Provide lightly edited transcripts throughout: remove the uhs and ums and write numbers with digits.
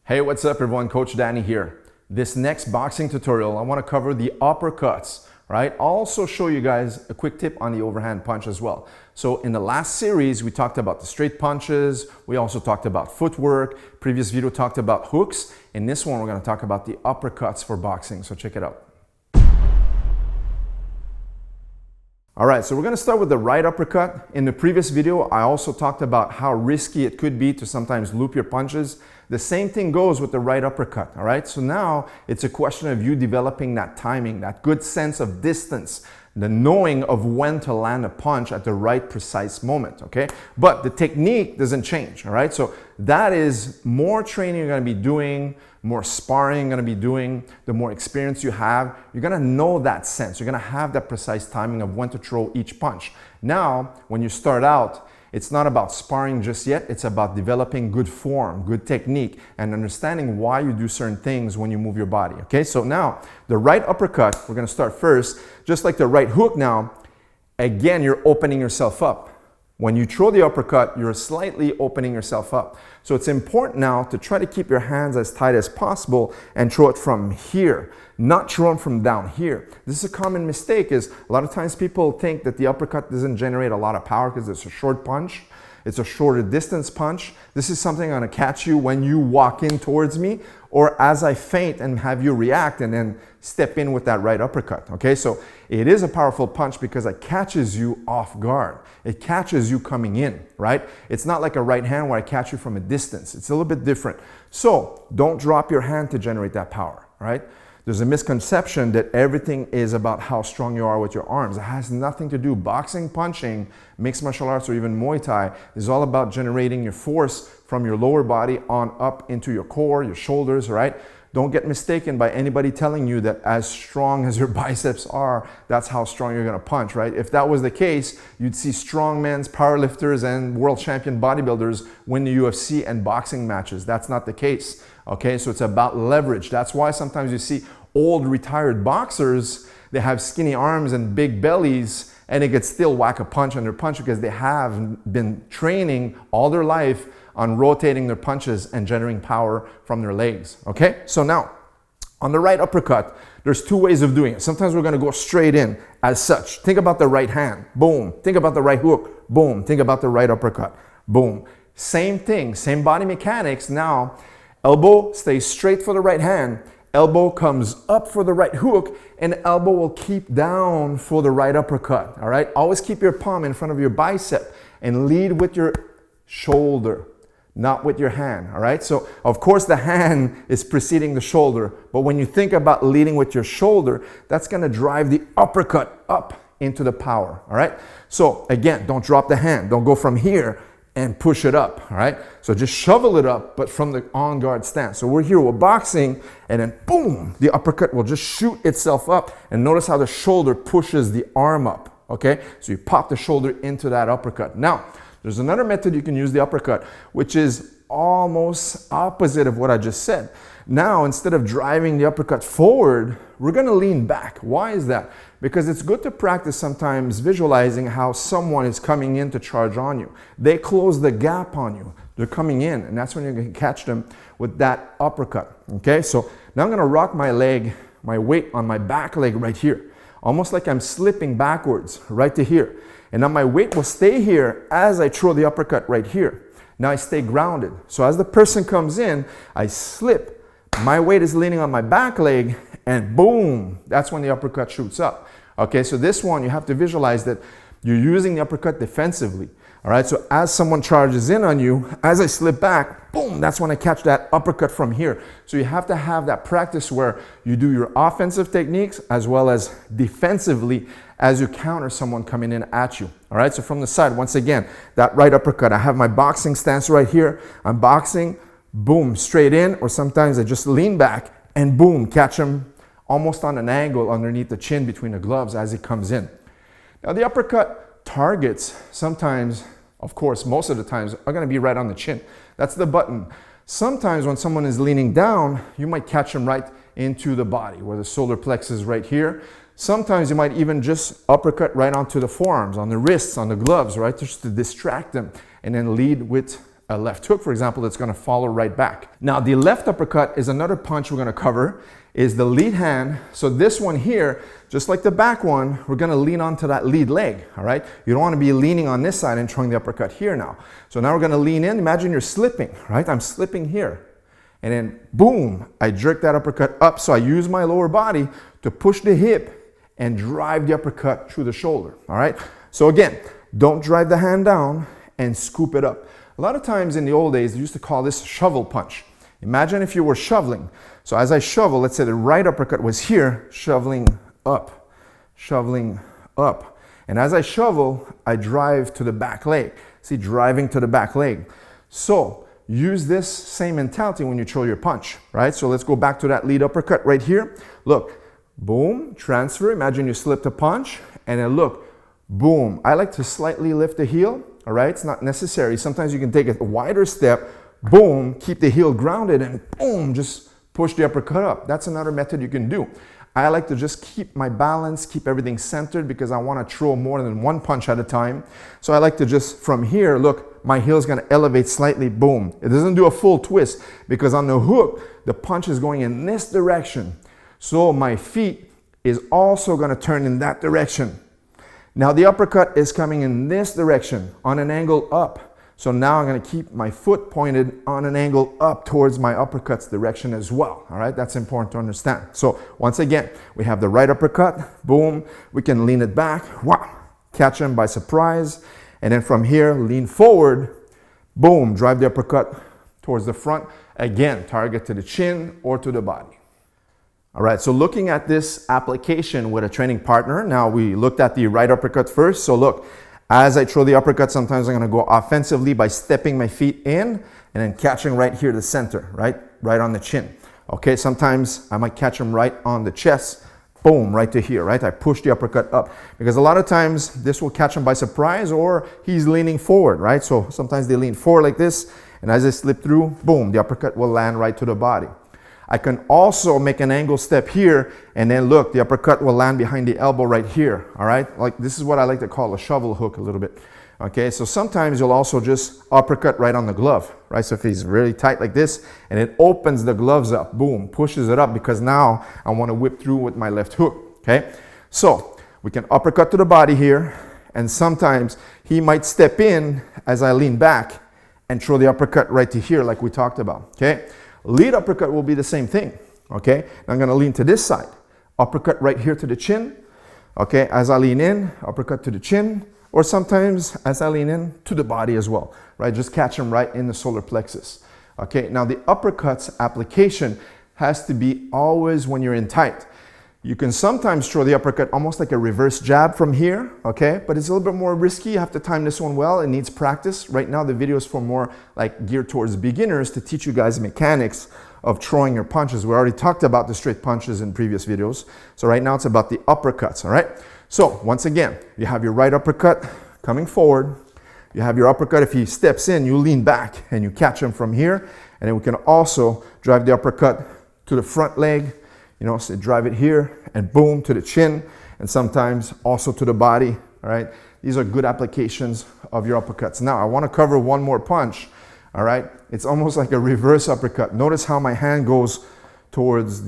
Hey, what's up everyone? Coach Danny here. This next boxing tutorial, I want to cover the uppercuts, right? I'll also show you guys a quick tip on the overhand punch as well. So in the last series, we talked about the straight punches. We also talked about footwork. Previous video talked about hooks. In this one, we're going to talk about the uppercuts for boxing. So check it out. All right, so we're going to start with the right uppercut. In the previous video, I also talked about how risky it could be to sometimes loop your punches. The same thing goes with the right uppercut, all right? So now it's a question of you developing that timing, that good sense of distance, the knowing of when to land a punch at the right precise moment, okay? But the technique doesn't change, all right? So that is more training you're gonna be doing, more sparring you're gonna be doing, the more experience you have, you're gonna know that sense. You're gonna have that precise timing of when to throw each punch. Now, when you start out, it's not about sparring just yet, it's about developing good form, good technique, and understanding why you do certain things when you move your body, okay? So now, the right uppercut, we're gonna start first, just like the right hook now, again, you're opening yourself up. When you throw the uppercut, you're slightly opening yourself up. So it's important now to try to keep your hands as tight as possible and throw it from here, not throw them from down here. This is a common mistake, is a lot of times people think that the uppercut doesn't generate a lot of power because it's a short punch. It's a shorter distance punch. This is something I'm gonna catch you when you walk in towards me or as I feint and have you react and then step in with that right uppercut, okay? So it is a powerful punch because it catches you off guard. It catches you coming in, right? It's not like a right hand where I catch you from a distance. It's a little bit different. So don't drop your hand to generate that power, right? There's a misconception that everything is about how strong you are with your arms. It has nothing to do. Boxing, punching, mixed martial arts, or even Muay Thai is all about generating your force from your lower body on up into your core, your shoulders, right? Don't get mistaken by anybody telling you that as strong as your biceps are, that's how strong you're gonna punch, right? If that was the case, you'd see strongmen's, powerlifters, and world champion bodybuilders win the UFC and boxing matches. That's not the case, okay? So it's about leverage. That's why sometimes you see old retired boxers, they have skinny arms and big bellies, and they could still whack a punch on their punch because they have been training all their life on rotating their punches and generating power from their legs, okay? So now, on the right uppercut, there's two ways of doing it. Sometimes we're gonna go straight in as such. Think about the right hand, boom. Think about the right hook, boom. Think about the right uppercut, boom. Same thing, same body mechanics. Now, elbow stays straight for the right hand, elbow comes up for the right hook, and elbow will keep down for the right uppercut, all right? Always keep your palm in front of your bicep and lead with your shoulder, not with your hand, all right? So, of course, the hand is preceding the shoulder, but when you think about leading with your shoulder, that's gonna drive the uppercut up into the power, all right? So, again, don't drop the hand. Don't go from here and push it up, all right? So just shovel it up, but from the on-guard stance. So we're here, we're boxing, and then boom, the uppercut will just shoot itself up, and notice how the shoulder pushes the arm up, okay? So you pop the shoulder into that uppercut. Now, there's another method you can use the uppercut, which is almost opposite of what I just said. Now, instead of driving the uppercut forward, we're gonna lean back. Why is that? Because it's good to practice sometimes visualizing how someone is coming in to charge on you. They close the gap on you. They're coming in, and that's when you're gonna catch them with that uppercut, okay? So now I'm gonna rock my leg, my weight on my back leg right here, almost like I'm slipping backwards right to here. And now my weight will stay here as I throw the uppercut right here. Now I stay grounded. So as the person comes in, I slip. My weight is leaning on my back leg, and boom, that's when the uppercut shoots up. Okay, so this one, you have to visualize that you're using the uppercut defensively. All right, so as someone charges in on you, as I slip back, boom, that's when I catch that uppercut from here. So you have to have that practice where you do your offensive techniques as well as defensively as you counter someone coming in at you. All right, so from the side, once again, that right uppercut, I have my boxing stance right here. I'm boxing, boom, straight in, or sometimes I just lean back and boom, catch him almost on an angle underneath the chin between the gloves as he comes in. Now the uppercut targets sometimes, of course, most of the times are gonna be right on the chin. That's the button. Sometimes when someone is leaning down, you might catch them right into the body where the solar plexus is right here. Sometimes you might even just uppercut right onto the forearms, on the wrists, on the gloves, right? Just to distract them and then lead with a left hook, for example, that's going to follow right back. Now, the left uppercut is another punch we're going to cover, is the lead hand. So this one here, just like the back one, we're going to lean onto that lead leg, all right? You don't want to be leaning on this side and throwing the uppercut here now. So now we're going to lean in. Imagine you're slipping, right? I'm slipping here. And then, boom, I jerk that uppercut up. So I use my lower body to push the hip and drive the uppercut through the shoulder, all right? So again, don't drive the hand down and scoop it up. A lot of times in the old days, they used to call this shovel punch. Imagine if you were shoveling. So as I shovel, let's say the right uppercut was here, shoveling up, shoveling up. And as I shovel, I drive to the back leg. See, driving to the back leg. So use this same mentality when you throw your punch, right? So let's go back to that lead uppercut right here. Look, boom, transfer. Imagine you slipped a punch, and then look, boom. I like to slightly lift the heel, all right? It's not necessary. Sometimes you can take a wider step, boom, keep the heel grounded, and boom, just push the uppercut up. That's another method you can do. I like to just keep my balance, keep everything centered, because I want to throw more than one punch at a time. So I like to just, from here, look, my heel is going to elevate slightly, boom. It doesn't do a full twist, because on the hook, the punch is going in this direction. So my feet is also going to turn in that direction. Now the uppercut is coming in this direction on an angle up. So now I'm going to keep my foot pointed on an angle up towards my uppercut's direction as well. All right, that's important to understand. So once again, we have the right uppercut, boom, we can lean it back, wow, catch him by surprise. And then from here, lean forward, boom, drive the uppercut towards the front. Again, target to the chin or to the body. All right, so looking at this application with a training partner, now we looked at the right uppercut first. So look, as I throw the uppercut, sometimes I'm gonna go offensively by stepping my feet in and then catching right here, the center, right on the chin. Okay, sometimes I might catch him right on the chest, boom, right to here, right? I push the uppercut up, because a lot of times this will catch him by surprise, or he's leaning forward, right? So sometimes they lean forward like this, and as I slip through, boom, the uppercut will land right to the body. I can also make an angle step here, and then look, the uppercut will land behind the elbow right here, all right? Like, this is what I like to call a shovel hook a little bit. Okay, so sometimes you'll also just uppercut right on the glove, right? So if he's really tight like this, and it opens the gloves up, boom, pushes it up, because now I want to whip through with my left hook, okay? So we can uppercut to the body here, and sometimes he might step in as I lean back and throw the uppercut right to here like we talked about, okay? Lead uppercut will be the same thing, okay? Now I'm going to lean to this side. Uppercut right here to the chin, okay? As I lean in, uppercut to the chin, or sometimes as I lean in to the body as well, right? Just catch him right in the solar plexus, okay? Now the uppercuts application has to be always when you're in tight. You can sometimes throw the uppercut almost like a reverse jab from here, okay? But it's a little bit more risky. You have to time this one well. It needs practice. Right now, the video is for more like geared towards beginners to teach you guys mechanics of throwing your punches. We already talked about the straight punches in previous videos. So right now, it's about the uppercuts, all right? So once again, you have your right uppercut coming forward. You have your uppercut. If he steps in, you lean back and you catch him from here. And then we can also drive the uppercut to the front leg. You know, so drive it here and boom to the chin, and sometimes also to the body, all right? These are good applications of your uppercuts. Now, I want to cover one more punch, all right? It's almost like a reverse uppercut. Notice how my hand goes towards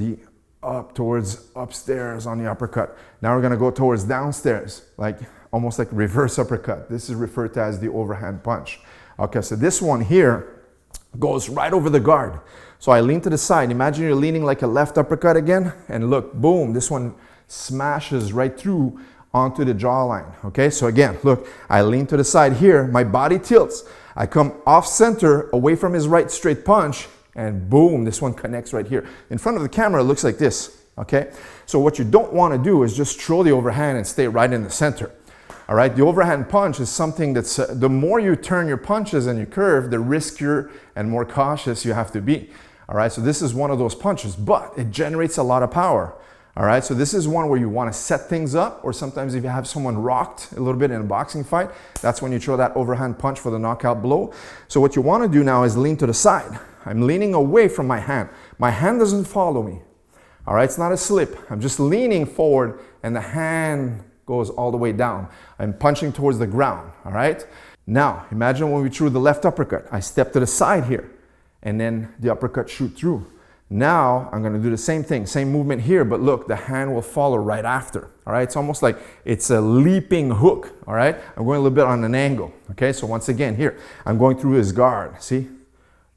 upstairs on the uppercut. Now we're going to go towards downstairs, like almost like reverse uppercut. This is referred to as the overhand punch. Okay, so this one here goes right over the guard. So I lean to the side. Imagine you're leaning like a left uppercut again, and look, boom, this one smashes right through onto the jawline. Okay, so again, look, I lean to the side here, my body tilts. I come off center, away from his right straight punch, and boom, this one connects right here. In front of the camera, it looks like this, okay? So what you don't want to do is just throw the overhand and stay right in the center. All right, the overhand punch is something that's, the more you turn your punches and you curve, the riskier and more cautious you have to be. All right, so this is one of those punches, but it generates a lot of power. All right, so this is one where you want to set things up, or sometimes if you have someone rocked a little bit in a boxing fight, that's when you throw that overhand punch for the knockout blow. So what you want to do now is lean to the side. I'm leaning away from my hand. My hand doesn't follow me. All right, it's not a slip. I'm just leaning forward and the hand goes all the way down. I'm punching towards the ground, all right? Now, imagine when we threw the left uppercut. I step to the side here, and then the uppercut shoot through. Now, I'm gonna do the same thing, same movement here, but look, the hand will follow right after, all right? It's almost like it's a leaping hook, all right? I'm going a little bit on an angle, okay? So once again, here, I'm going through his guard, see?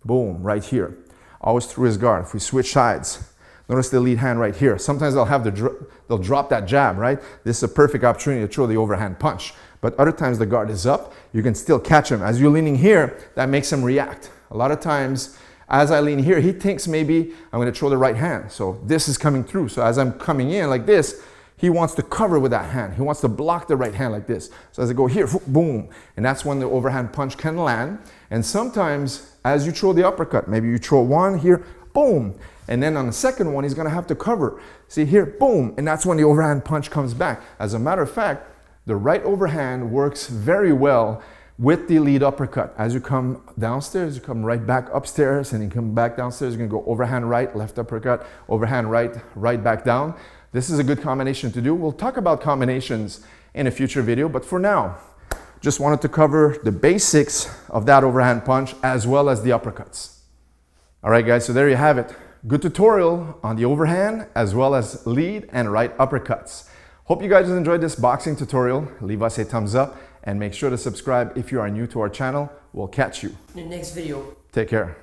Boom, right here. Always through his guard. If we switch sides, notice the lead hand right here. Sometimes they'll drop that jab, right? This is a perfect opportunity to throw the overhand punch. But other times the guard is up, you can still catch him. As you're leaning here, that makes him react. A lot of times, as I lean here, he thinks maybe I'm gonna throw the right hand. So this is coming through. So as I'm coming in like this, he wants to cover with that hand. He wants to block the right hand like this. So as I go here, boom. And that's when the overhand punch can land. And sometimes as you throw the uppercut, maybe you throw one here, boom. And then on the second one, he's gonna have to cover. See here, boom. And that's when the overhand punch comes back. As a matter of fact, the right overhand works very well with the lead uppercut. As you come downstairs, you come right back upstairs, and you come back downstairs, you're gonna go overhand right, left uppercut, overhand right, right back down. This is a good combination to do. We'll talk about combinations in a future video, but for now, just wanted to cover the basics of that overhand punch as well as the uppercuts. All right, guys, so there you have it. Good tutorial on the overhand as well as lead and right uppercuts. Hope you guys enjoyed this boxing tutorial. Leave us a thumbs up and make sure to subscribe if you are new to our channel. We'll catch you in the next video. Take care.